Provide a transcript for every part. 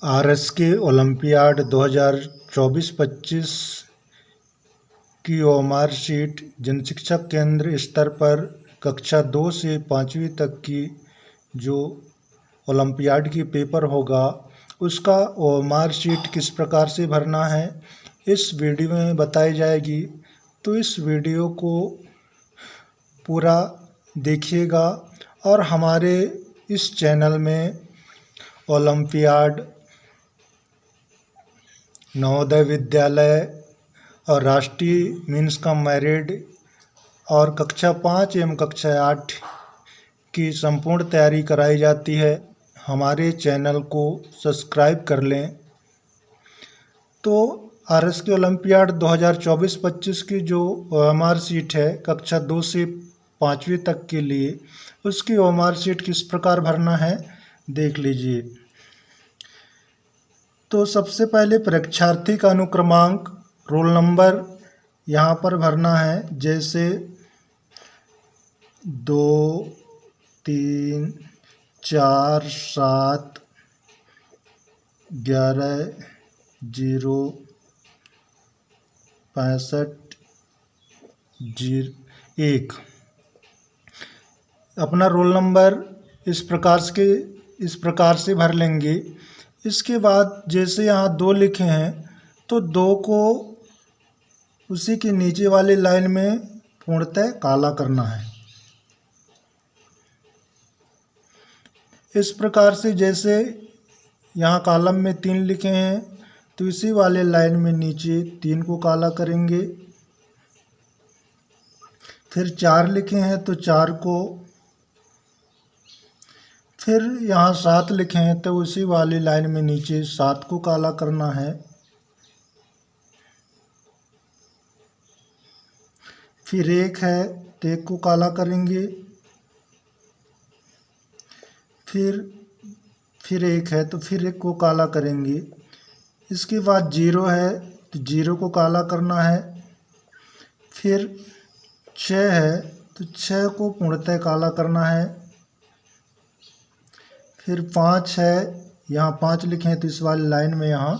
RSK olympiad 2024-25 की OMR sheet जनशिक्षक केंद्र स्तर पर कक्षा 2 से 5वीं तक की जो ओलंपियाड की पेपर होगा उसका ओएमआर शीट किस प्रकार से भरना है इस वीडियो में बताई जाएगी। तो इस वीडियो को पूरा देखिएगा और हमारे इस चैनल में ओलंपियाड, नवोदय विद्यालय और राष्ट्रीय मीन्स कम मैरिड और कक्षा 5 एवं कक्षा 8 की संपूर्ण तैयारी कराई जाती है। हमारे चैनल को सब्सक्राइब कर लें। तो आरएसके ओलंपियाड 2024-25 की जो ओएमआर शीट है कक्षा 2 से 5वीं तक के लिए, उसकी ओएमआर शीट किस प्रकार भरना है देख लीजिए। तो सबसे पहले परीक्षार्थी का अनुक्रमांक, रोल नंबर यहाँ पर भरना है। जैसे 2 3 4 7 11 0 65 1 अपना रोल नंबर इस प्रकार से भर लेंगे। इसके बाद जैसे यहाँ 2 लिखे हैं तो 2 को उसी के नीचे वाली लाइन में पूर्णतः काला करना है। इस प्रकार से जैसे यहाँ कॉलम में 3 लिखे हैं तो इसी वाले लाइन में नीचे 3 को काला करेंगे। फिर 4 लिखे हैं तो 4 को, फिर यहाँ 7 लिखे हैं तो उसी वाली लाइन में नीचे 7 को काला करना है। फिर 1 है तो 1 को काला करेंगे। फिर 1 है तो फिर 1 को काला करेंगे। इसके बाद 0 है तो 0 को काला करना है। फिर 6 है तो 6 को पूर्णतः काला करना है। फिर 5 है, यहाँ 5 लिखे हैं तो इस वाली लाइन में यहाँ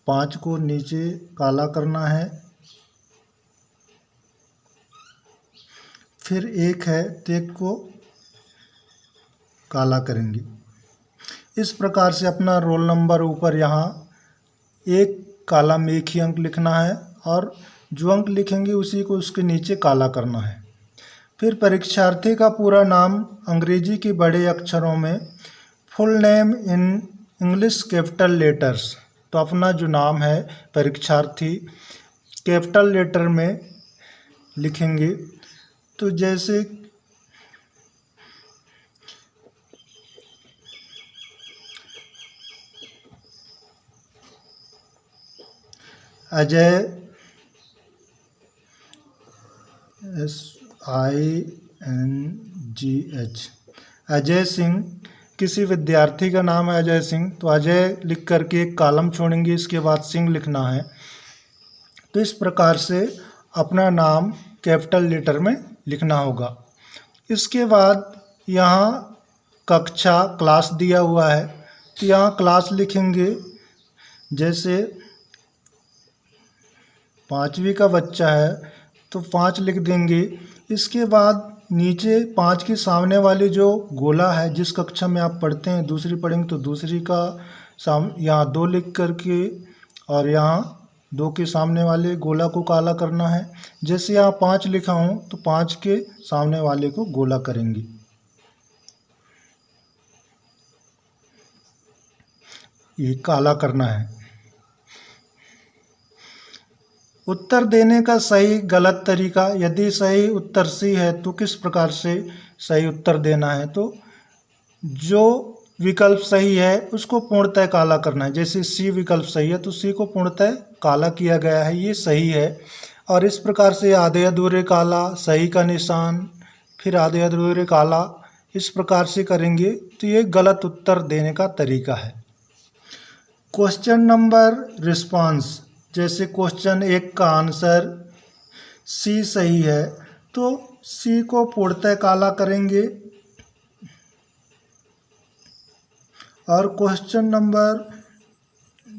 5 को नीचे काला करना है। फिर 1 है तो 1 को काला करेंगे। इस प्रकार से अपना रोल नंबर ऊपर यहाँ एक कॉलम में एक ही अंक लिखना है और जो अंक लिखेंगे उसी को उसके नीचे काला करना है। फिर परीक्षार्थी का पूरा नाम अंग्रेजी के बड़े अक्षरों में, full name in English capital letters. तो अपना जो नाम है परीक्षार्थी कैपिटल लेटर में लिखेंगे। तो जैसे अजय SINGH, अजय सिंह, किसी विद्यार्थी का नाम है अजय सिंह तो अजय लिख करके एक कॉलम छोड़ेंगे, इसके बाद सिंह लिखना है। तो इस प्रकार से अपना नाम कैपिटल लेटर में लिखना होगा। इसके बाद यहाँ कक्षा क्लास दिया हुआ है तो यहाँ क्लास लिखेंगे। जैसे 5वीं का बच्चा है तो 5 लिख देंगे। इसके बाद नीचे 5 के सामने वाली जो गोला है, जिस कक्षा में आप पढ़ते हैं दूसरी पढ़ेंगे तो दूसरी का यहाँ 2 लिख करके और यहाँ 2 के सामने वाले गोला को काला करना है। जैसे यहाँ 5 लिखा हूँ तो 5 के सामने वाले को गोला करेंगे। ये काला करना है। उत्तर देने का सही गलत तरीका, यदि सही उत्तर सी है तो किस प्रकार से सही उत्तर देना है। तो जो विकल्प सही है उसको पूर्णतः काला करना है। जैसे सी विकल्प सही है तो सी को पूर्णतः काला किया गया है, ये सही है। और इस प्रकार से आधे अधूरे काला, सही का निशान, फिर आधे अधूरे काला, इस प्रकार से करेंगे तो ये गलत उत्तर देने का तरीका है। क्वेश्चन नंबर रिस्पांस, जैसे क्वेश्चन 1 का आंसर सी सही है तो सी को पूर्णतः काला करेंगे। और क्वेश्चन नंबर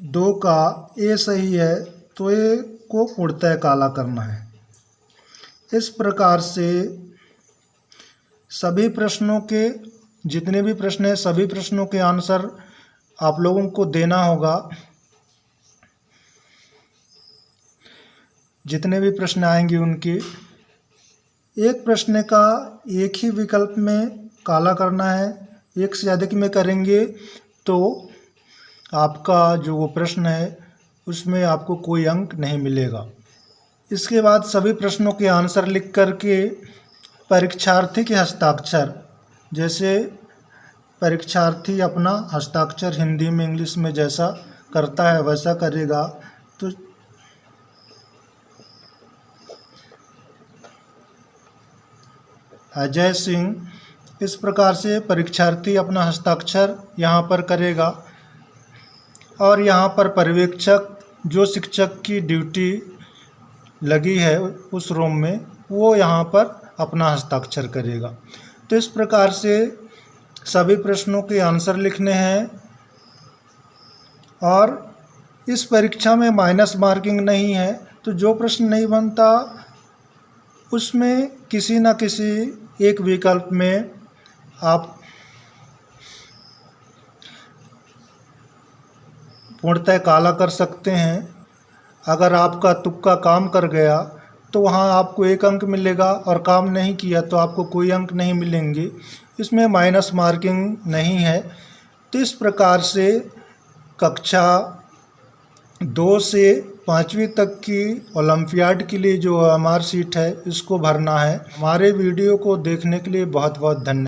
2 का ए सही है तो ए को पूर्णतः काला करना है। इस प्रकार से सभी प्रश्नों के, जितने भी प्रश्न हैं सभी प्रश्नों के आंसर आप लोगों को देना होगा। जितने भी प्रश्न आएंगे उनके एक प्रश्न का एक ही विकल्प में काला करना है। एक से अधिक में करेंगे तो आपका जो वो प्रश्न है उसमें आपको कोई अंक नहीं मिलेगा। इसके बाद सभी प्रश्नों के आंसर लिख करके परीक्षार्थी के हस्ताक्षर, जैसे परीक्षार्थी अपना हस्ताक्षर हिंदी में इंग्लिश में जैसा करता है वैसा करेगा। तो अजय सिंह, इस प्रकार से परीक्षार्थी अपना हस्ताक्षर यहाँ पर करेगा और यहाँ पर पर्यवेक्षक, जो शिक्षक की ड्यूटी लगी है उस रूम में, वो यहाँ पर अपना हस्ताक्षर करेगा। तो इस प्रकार से सभी प्रश्नों के आंसर लिखने हैं और इस परीक्षा में माइनस मार्किंग नहीं है। तो जो प्रश्न नहीं बनता उसमें किसी न किसी एक विकल्प में आप पूर्णतः काला कर सकते हैं। अगर आपका तुक्का काम कर गया तो वहाँ आपको 1 अंक मिलेगा और काम नहीं किया तो आपको कोई अंक नहीं मिलेंगे। इसमें माइनस मार्किंग नहीं है। तो इस प्रकार से कक्षा 2 से 5वीं तक की ओलंपियाड के लिए जो हमारी सीट है इसको भरना है। हमारे वीडियो को देखने के लिए बहुत बहुत धन्यवाद।